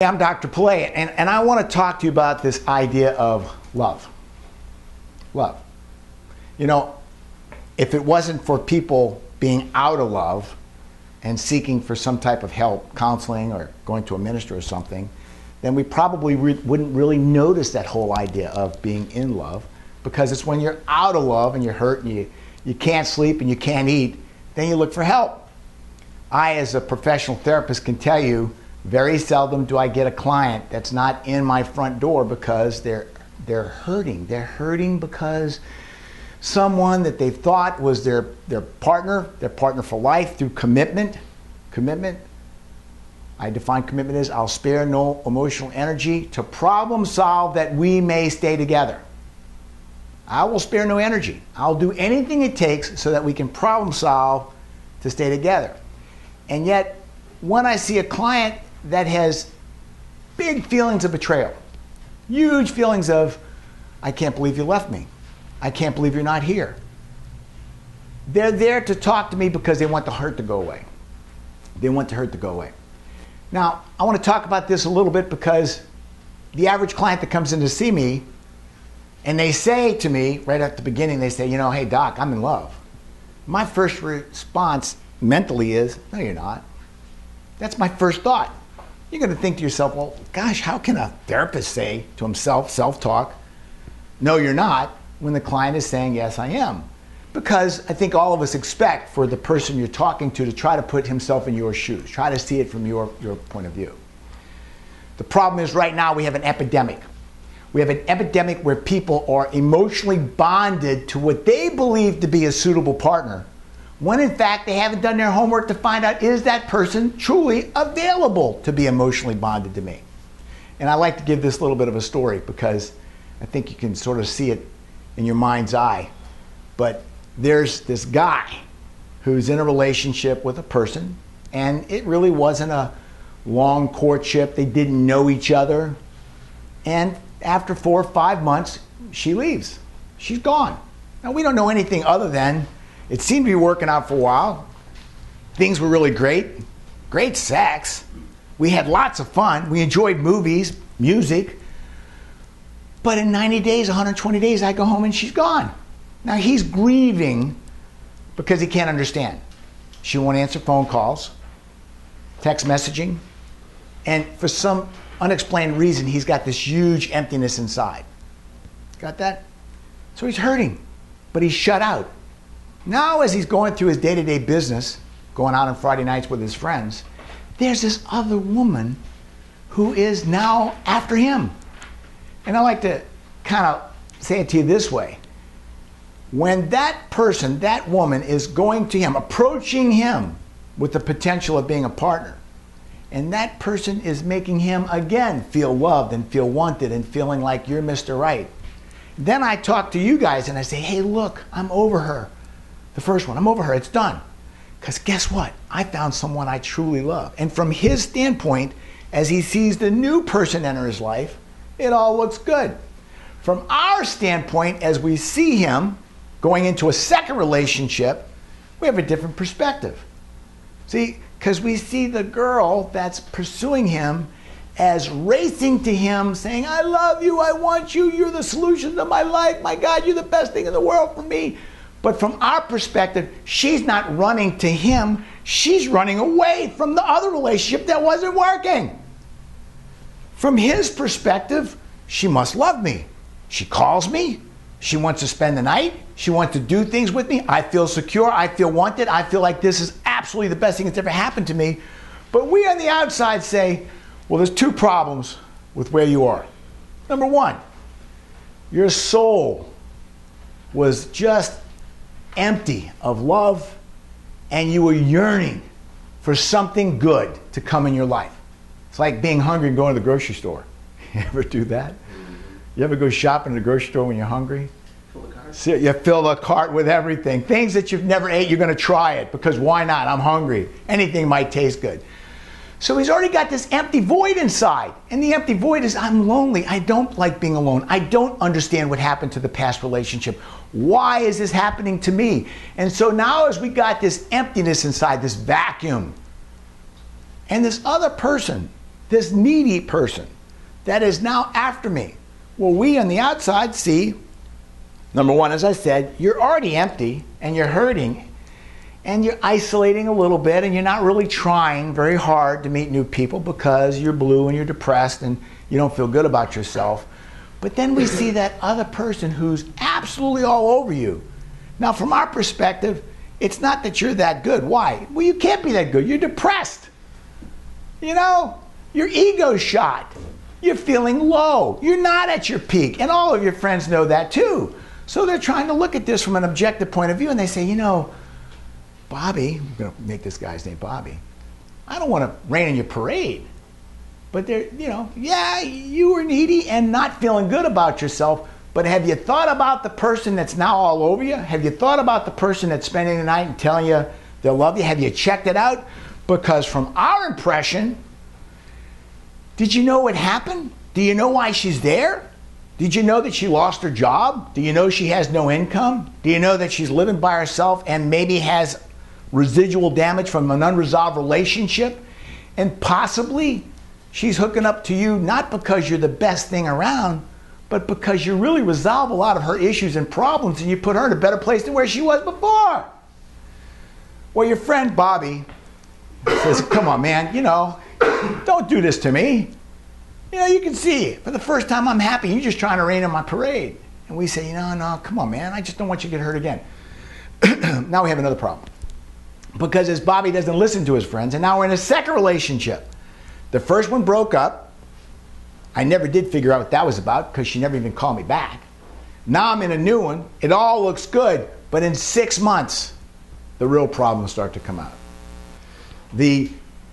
Hey, I'm Dr. Pilet, and I want to talk to you about this idea of love. Love. You know, if it wasn't for people being out of love and seeking for some type of help, counseling, or going to a minister or something, then we probably wouldn't really notice that whole idea of being in love, because it's when you're out of love and you're hurt and you can't sleep and you can't eat, then you look for help. I, as a professional therapist, can tell you very seldom do I get a client that's not in my front door because they're hurting. They're hurting because someone that they thought was their partner for life through commitment. Commitment, I define commitment as I'll spare no emotional energy to problem solve that we may stay together. I will spare no energy. I'll do anything it takes so that we can problem solve to stay together. And yet, when I see a client that has big feelings of betrayal, huge feelings of, I can't believe you left me. I can't believe you're not here. They're there to talk to me because they want the hurt to go away. They want the hurt to go away. Now, I want to talk about this a little bit because the average client that comes in to see me, and they say to me right at the beginning, they say, hey, doc, I'm in love. My first response mentally is, no, you're not. That's my first thought. You're going to think to yourself, well, gosh, how can a therapist say to himself, self-talk, no, you're not, when the client is saying, yes, I am? Because I think all of us expect for the person you're talking to try to put himself in your shoes, try to see it from your point of view. The problem is right now we have an epidemic. We have an epidemic where people are emotionally bonded to what they believe to be a suitable partner, when in fact they haven't done their homework to find out, is that person truly available to be emotionally bonded to me? And I like to give this little bit of a story because I think you can sort of see it in your mind's eye. But there's this guy who's in a relationship with a person, and it really wasn't a long courtship. They didn't know each other. And after 4 or 5 months, she leaves. She's gone. Now, we don't know anything other than it seemed to be working out for a while. Things were really great. Great sex. We had lots of fun. We enjoyed movies, music. But in 90 days, 120 days, I go home and she's gone. Now he's grieving because he can't understand. She won't answer phone calls, text messaging, and for some unexplained reason, he's got this huge emptiness inside. Got that? So he's hurting, but he's shut out. Now, as he's going through his day-to-day business, going out on Friday nights with his friends, there's this other woman who is now after him. And I like to kind of say it to you this way. When that person, that woman, is going to him, approaching him with the potential of being a partner, and that person is making him again feel loved and feel wanted and feeling like you're Mr. Right, then I talk to you guys and I say, hey, look, I'm over her. The first one, I'm over her, it's done. Because guess what? I found someone I truly love. And from his standpoint, as he sees the new person enter his life, it all looks good. From our standpoint, as we see him going into a second relationship, we have a different perspective. See, because we see the girl that's pursuing him as racing to him, saying, I love you, I want you, you're the solution to my life, my God, you're the best thing in the world for me. But from our perspective, she's not running to him, she's running away from the other relationship that wasn't working. From his perspective, she must love me. She calls me, she wants to spend the night, she wants to do things with me, I feel secure, I feel wanted, I feel like this is absolutely the best thing that's ever happened to me. But we on the outside say, well, there's 2 problems with where you are. Number 1, your soul was just empty of love, and you were yearning for something good to come in your life. It's like being hungry and going to the grocery store. You ever do that? You ever go shopping in the grocery store when you're hungry? So you fill the cart with everything. Things that you've never ate, you're going to try it because why not? I'm hungry. Anything might taste good. So he's already got this empty void inside. And the empty void is, I'm lonely. I don't like being alone. I don't understand what happened to the past relationship. Why is this happening to me? And so now as we got this emptiness inside, this vacuum, and this other person this needy person that is now after me. Well, we on the outside see, number one, as I said, you're already empty and you're hurting and you're isolating a little bit and you're not really trying very hard to meet new people because you're blue and you're depressed and you don't feel good about yourself. But then we see that other person who's absolutely all over you. Now, from our perspective, it's not that you're that good. Why? Well, you can't be that good. You're depressed. You know, your ego's shot. You're feeling low. You're not at your peak. And all of your friends know that too. So they're trying to look at this from an objective point of view and they say, you know, Bobby, I'm going to make this guy's name Bobby, I don't want to rain on your parade. But they're, you know, yeah, you were needy and not feeling good about yourself, but have you thought about the person that's now all over you? Have you thought about the person that's spending the night and telling you they'll love you? Have you checked it out? Because from our impression, did you know what happened? Do you know why she's there? Did you know that she lost her job? Do you know she has no income? Do you know that she's living by herself and maybe has residual damage from an unresolved relationship? And possibly she's hooking up to you not because you're the best thing around, but because you really resolve a lot of her issues and problems and you put her in a better place than where she was before. Well, your friend Bobby says, come on, man, you know, don't do this to me. You know, you can see, for the first time I'm happy. You're just trying to rain on my parade. And we say, no, come on, man. I just don't want you to get hurt again. Now we have another problem. Because as Bobby doesn't listen to his friends, and now we're in a second relationship. The first one broke up. I never did figure out what that was about because she never even called me back. Now I'm in a new one. It all looks good. But in 6 months, the real problems start to come out. The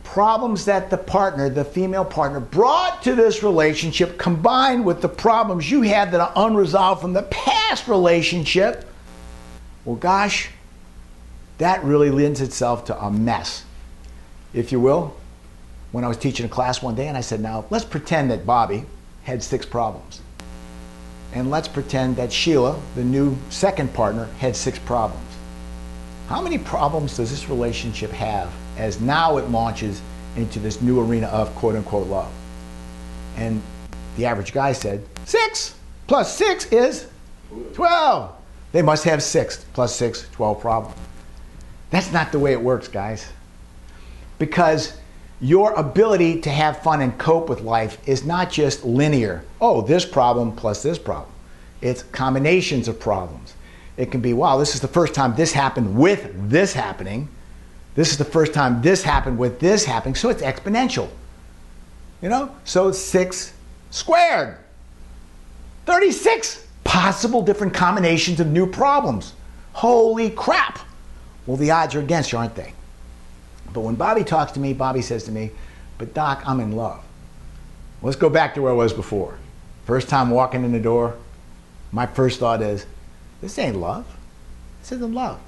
problems that the partner, the female partner, brought to this relationship combined with the problems you had that are unresolved from the past relationship, well, gosh, that really lends itself to a mess, if you will. When I was teaching a class one day and I said, now let's pretend that Bobby had 6 problems. And let's pretend that Sheila, the new second partner, had 6 problems. How many problems does this relationship have as now it launches into this new arena of quote unquote love? And the average guy said, 6 plus 6 is 12. They must have 6 plus 6, 12 problems. That's not the way it works, guys. Because your ability to have fun and cope with life is not just linear. Oh, this problem plus this problem. It's combinations of problems. It can be, wow, this is the first time this happened with this happening. This is the first time this happened with this happening. So it's exponential. You know? So 6 squared. 36 possible different combinations of new problems. Holy crap. Well, the odds are against you, aren't they? But when Bobby talks to me, Bobby says to me, but Doc, I'm in love. Let's go back to where I was before. First time walking in the door, my first thought is, this ain't love. This isn't love.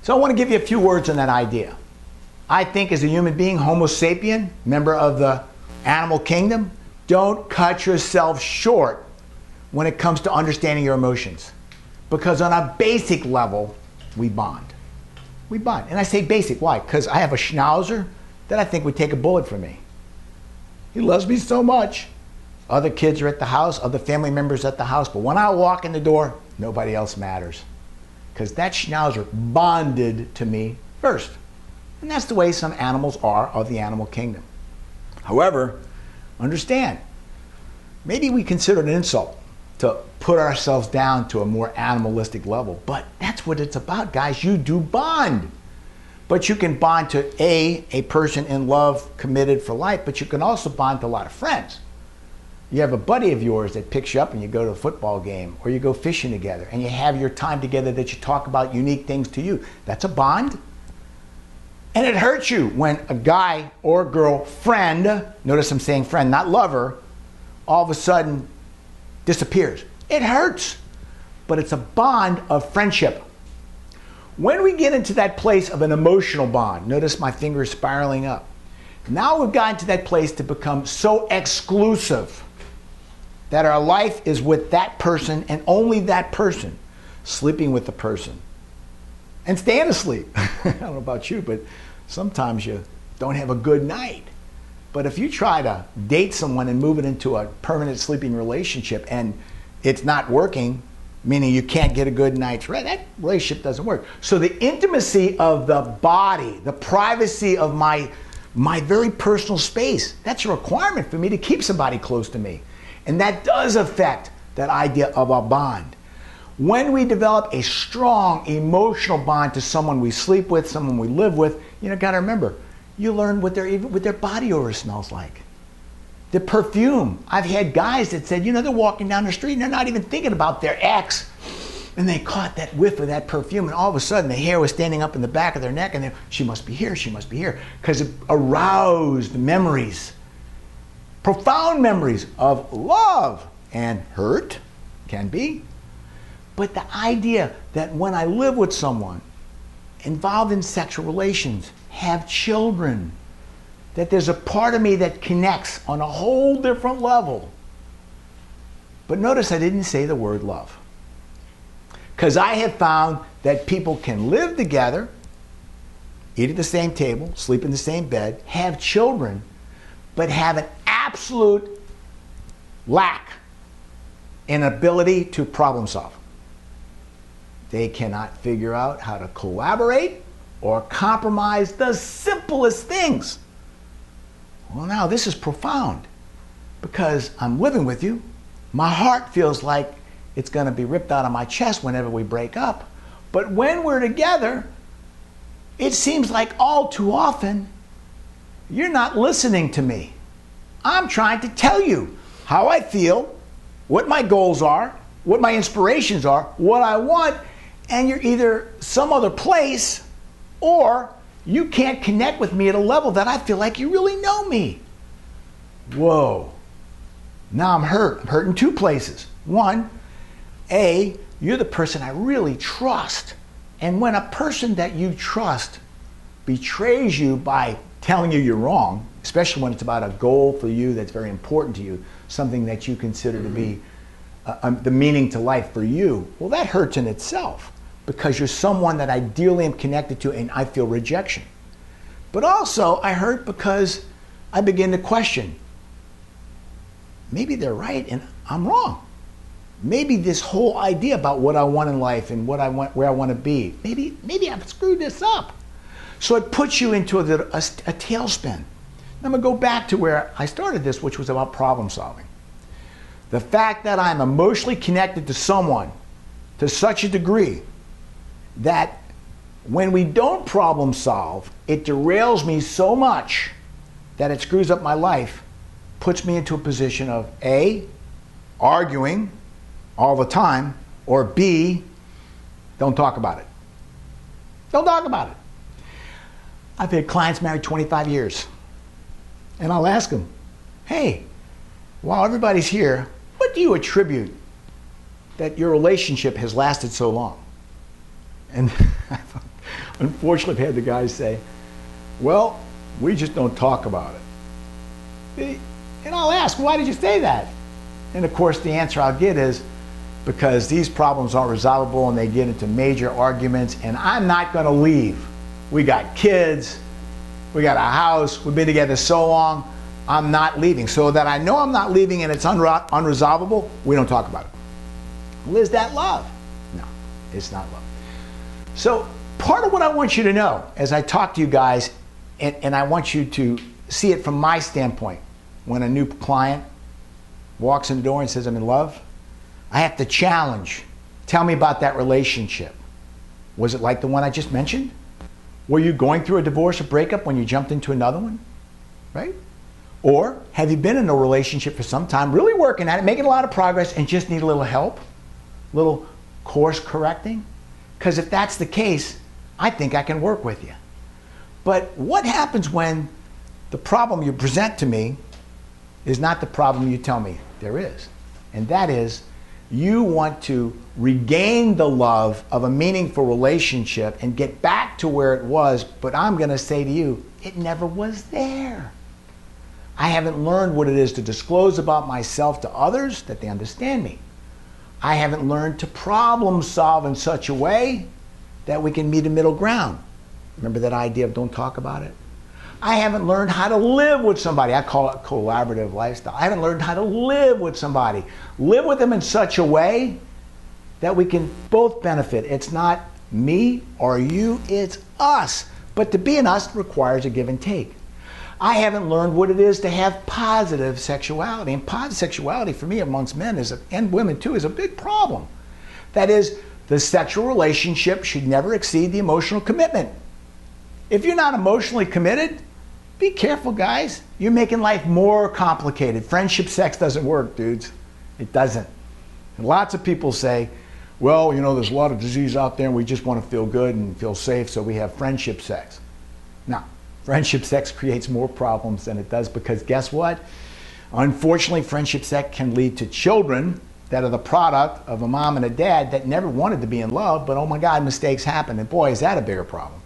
So I want to give you a few words on that idea. I think as a human being, Homo sapien, member of the animal kingdom, don't cut yourself short when it comes to understanding your emotions. Because on a basic level, we bond. We bond. And I say basic, why? Because I have a schnauzer that I think would take a bullet for me. He loves me so much. Other kids are at the house, other family members at the house, but when I walk in the door, nobody else matters. Because that schnauzer bonded to me first. And that's the way some animals are of the animal kingdom. However, understand, maybe we consider it an insult to put ourselves down to a more animalistic level. But that's what it's about, guys. You do bond. But you can bond to a person in love, committed for life, but you can also bond to a lot of friends. You have a buddy of yours that picks you up and you go to a football game or you go fishing together and you have your time together that you talk about unique things to you. That's a bond. And it hurts you when a guy or girl friend, notice I'm saying friend, not lover, all of a sudden disappears. It hurts, but it's a bond of friendship. When we get into that place of an emotional bond, notice my finger is spiraling up. Now we've gotten to that place to become so exclusive that our life is with that person and only that person, sleeping with the person and staying asleep. I don't know about you, but sometimes you don't have a good night But if you try to date someone and move it into a permanent sleeping relationship and it's not working, meaning you can't get a good night's rest, that relationship doesn't work. So the intimacy of the body, the privacy of my very personal space, that's a requirement for me to keep somebody close to me. And that does affect that idea of a bond. When we develop a strong emotional bond to someone we sleep with, someone we live with, gotta remember, you learn what their body odor smells like. The perfume. I've had guys that said, they're walking down the street and they're not even thinking about their ex, and they caught that whiff of that perfume, and all of a sudden the hair was standing up in the back of their neck, and she must be here, because it aroused memories, profound memories of love and hurt, can be. But the idea that when I live with someone, involved in sexual relations, have children, that there's a part of me that connects on a whole different level. But notice I didn't say the word love. Because I have found that people can live together, eat at the same table, sleep in the same bed, have children, but have an absolute lack in ability to problem solve. They cannot figure out how to collaborate or compromise the simplest things. Well, now this is profound, because I'm living with you. My heart feels like it's going to be ripped out of my chest whenever we break up. But when we're together, it seems like all too often you're not listening to me. I'm trying to tell you how I feel, what my goals are, what my inspirations are, what I want, and you're either some other place, or you can't connect with me at a level that I feel like you really know me. Whoa. Now I'm hurt. I'm hurt in two places. One, you're the person I really trust. And when a person that you trust betrays you by telling you you're wrong, especially when it's about a goal for you that's very important to you, something that you consider to be the meaning to life for you, well, that hurts in itself, because you're someone that I dearly am connected to and I feel rejection. But also I hurt because I begin to question, maybe they're right and I'm wrong. Maybe this whole idea about what I want in life and what I want, where I want to be, maybe I've screwed this up. So it puts you into a tailspin. I'm going to go back to where I started this, which was about problem solving. The fact that I'm emotionally connected to someone to such a degree that when we don't problem solve, it derails me so much that it screws up my life, puts me into a position of A, arguing all the time, or B, don't talk about it. Don't talk about it. I've had clients married 25 years, and I'll ask them, hey, while everybody's here, what do you attribute that your relationship has lasted so long? And unfortunately, I've had the guys say, well, we just don't talk about it. And I'll ask, why did you say that? And of course, the answer I'll get is, because these problems aren't resolvable and they get into major arguments, and I'm not going to leave. We got kids, we got a house, we've been together so long, I'm not leaving. So that I know I'm not leaving and it's unresolvable, we don't talk about it. Well, is that love? No, it's not love. So part of what I want you to know as I talk to you guys, and I want you to see it from my standpoint, when a new client walks in the door and says, I'm in love, I have to challenge. Tell me about that relationship. Was it like the one I just mentioned? Were you going through a divorce or breakup when you jumped into another one? Right? Or have you been in a relationship for some time, really working at it, making a lot of progress, and just need a little help? A little course correcting? Because if that's the case, I think I can work with you. But what happens when the problem you present to me is not the problem you tell me there is? And that is, you want to regain the love of a meaningful relationship and get back to where it was, but I'm going to say to you, it never was there. I haven't learned what it is to disclose about myself to others that they understand me. I haven't learned to problem solve in such a way that we can meet a middle ground. Remember that idea of don't talk about it? I haven't learned how to live with somebody. I call it collaborative lifestyle. I haven't learned how to live with somebody. Live with them in such a way that we can both benefit. It's not me or you, it's us. But to be an us requires a give and take. I haven't learned what it is to have positive sexuality. And positive sexuality for me amongst men and women too is a big problem. That is, the sexual relationship should never exceed the emotional commitment. If you're not emotionally committed, be careful, guys. You're making life more complicated. Friendship sex doesn't work, dudes. It doesn't. And lots of people say, well, you know, there's a lot of disease out there and we just want to feel good and feel safe, so we have friendship sex. No, friendship sex creates more problems than it does, because guess what? Unfortunately, friendship sex can lead to children that are the product of a mom and a dad that never wanted to be in love, but oh my God, mistakes happen. And boy, is that a bigger problem.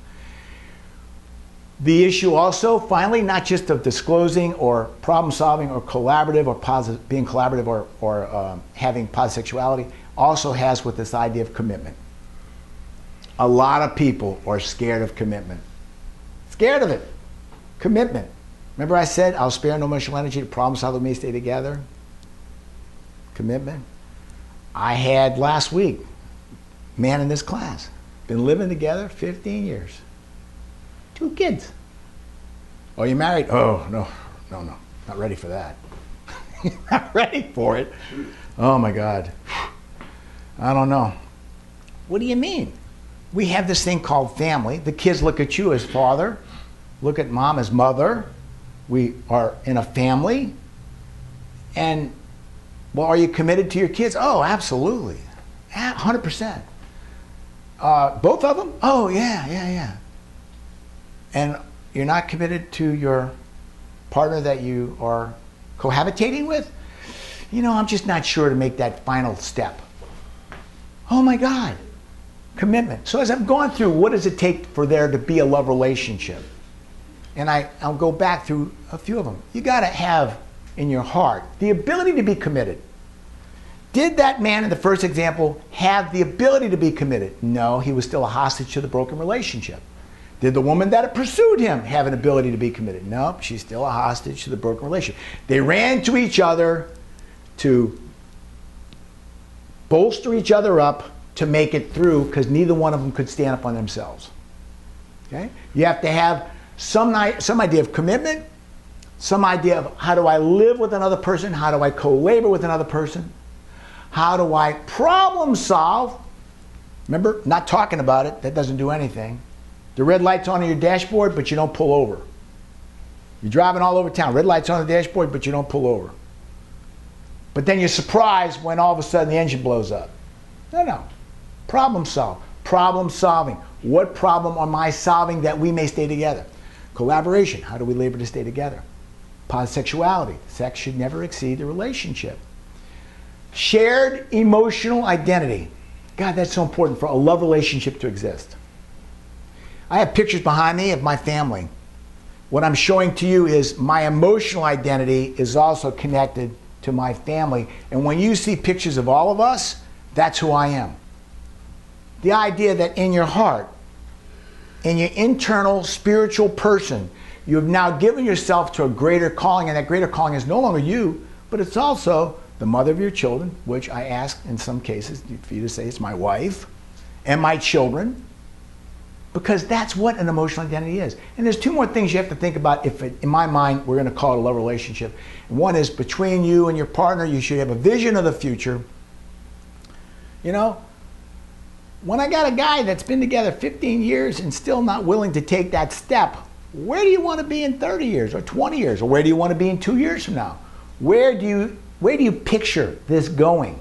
The issue also, finally, not just of disclosing or problem solving or collaborative or positive, being collaborative or having positive sexuality, also has with this idea of commitment. A lot of people are scared of commitment. Scared of it. Commitment. Remember I said, I'll spare no emotional energy to problem solve, we may stay together? Commitment. I had last week, man in this class, been living together 15 years. 2 kids. Oh, you married? Oh, no, not ready for that. Not ready for it. Oh my God. I don't know. What do you mean? We have this thing called family. The kids look at you as father, look at mom as mother. We are in a family. And, well, are you committed to your kids? Oh, absolutely. 100%. Both of them? Oh, yeah. And you're not committed to your partner that you are cohabitating with? You know, I'm just not sure to make that final step. Oh my God, commitment. So as I've gone through, what does it take for there to be a love relationship? And I'll go back through a few of them. You gotta have in your heart the ability to be committed. Did that man in the first example have the ability to be committed? No, he was still a hostage to the broken relationship. Did the woman that pursued him have an ability to be committed? Nope, she's still a hostage to the broken relationship. They ran to each other to bolster each other up to make it through, because neither one of them could stand up on themselves. Okay? You have to have some idea of commitment, some idea of how do I live with another person, how do I co-labor with another person, how do I problem solve. Remember, not talking about it, that doesn't do anything. The red light's on your dashboard, but you don't pull over. You're driving all over town, red light's on the dashboard, but you don't pull over. But then you're surprised when all of a sudden the engine blows up. No. Problem solve. Problem solving. What problem am I solving that we may stay together? Collaboration. How do we labor to stay together? Positive sexuality. Sex should never exceed the relationship. Shared emotional identity. God, that's so important for a love relationship to exist. I have pictures behind me of my family. What I'm showing to you is my emotional identity is also connected to my family. And when you see pictures of all of us, that's who I am. The idea that in your heart, in your internal spiritual person, you have now given yourself to a greater calling, and that greater calling is no longer you, but it's also the mother of your children, which I ask in some cases for you to say it's my wife, and my children, because that's what an emotional identity is. And there's 2 more things you have to think about if, in my mind, we're going to call it a love relationship. And one is between you and your partner, you should have a vision of the future. You know, when I got a guy that's been together 15 years and still not willing to take that step, where do you want to be in 30 years or 20 years? Or where do you want to be in 2 years from now? Where do you picture this going?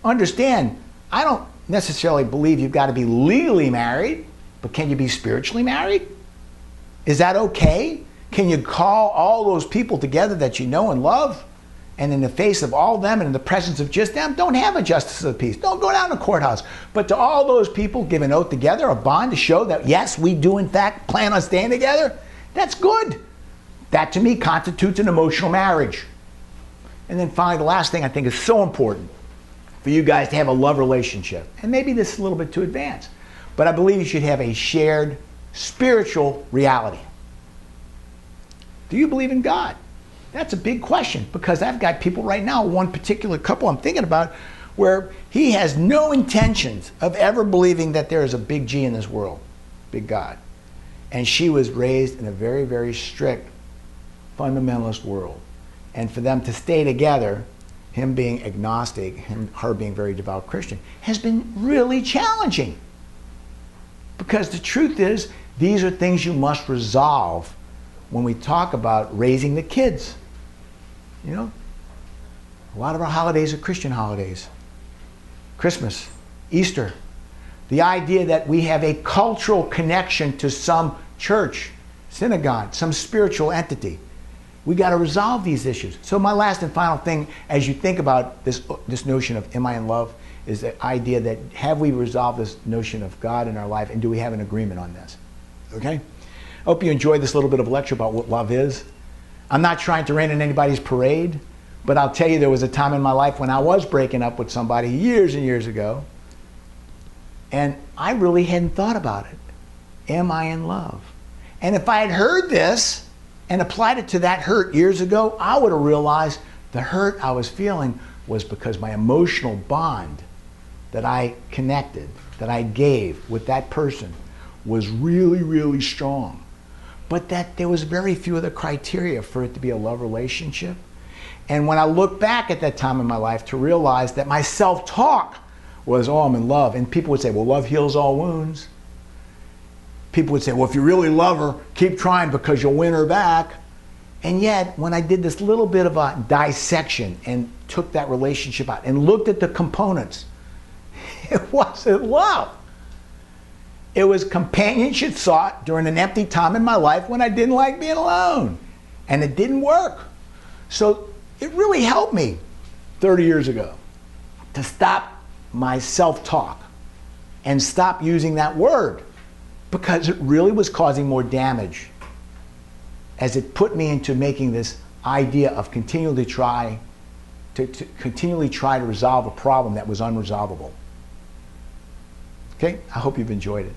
Understand, I don't necessarily believe you've got to be legally married, but can you be spiritually married? Is that okay? Can you call all those people together that you know and love, and in the face of all of them and in the presence of just them, don't have a justice of the peace. Don't go down to the courthouse. But to all those people, give an oath together, a bond to show that, yes, we do in fact plan on staying together. That's good. That to me constitutes an emotional marriage. And then finally, the last thing I think is so important for you guys to have a love relationship. And maybe this is a little bit too advanced, but I believe you should have a shared spiritual reality. Do you believe in God? That's a big question, because I've got people right now, one particular couple I'm thinking about, where he has no intentions of ever believing that there is a big G in this world, big God. And she was raised in a very, very strict fundamentalist world. And for them to stay together, him being agnostic, her being very devout Christian, has been really challenging. Because the truth is, these are things you must resolve when we talk about raising the kids. You know, a lot of our holidays are Christian holidays. Christmas, Easter. The idea that we have a cultural connection to some church, synagogue, some spiritual entity. We got to resolve these issues. So my last and final thing, as you think about this notion of am I in love, is the idea that have we resolved this notion of God in our life, and do we have an agreement on this? Okay? I hope you enjoyed this little bit of lecture about what love is. I'm not trying to rain on anybody's parade, but I'll tell you there was a time in my life when I was breaking up with somebody years and years ago, and I really hadn't thought about it. Am I in love? And if I had heard this and applied it to that hurt years ago, I would have realized the hurt I was feeling was because my emotional bond that I connected, that I gave with that person was really, really strong. But that there was very few of the criteria for it to be a love relationship. And when I look back at that time in my life to realize that my self-talk was, oh, I'm in love. And people would say, well, love heals all wounds. People would say, well, if you really love her, keep trying because you'll win her back. And yet, when I did this little bit of a dissection and took that relationship out and looked at the components, it wasn't love. It was companionship sought during an empty time in my life when I didn't like being alone. And it didn't work. So it really helped me 30 years ago to stop my self-talk and stop using that word, because it really was causing more damage as it put me into making this idea of continually try to resolve a problem that was unresolvable. Okay, I hope you've enjoyed it.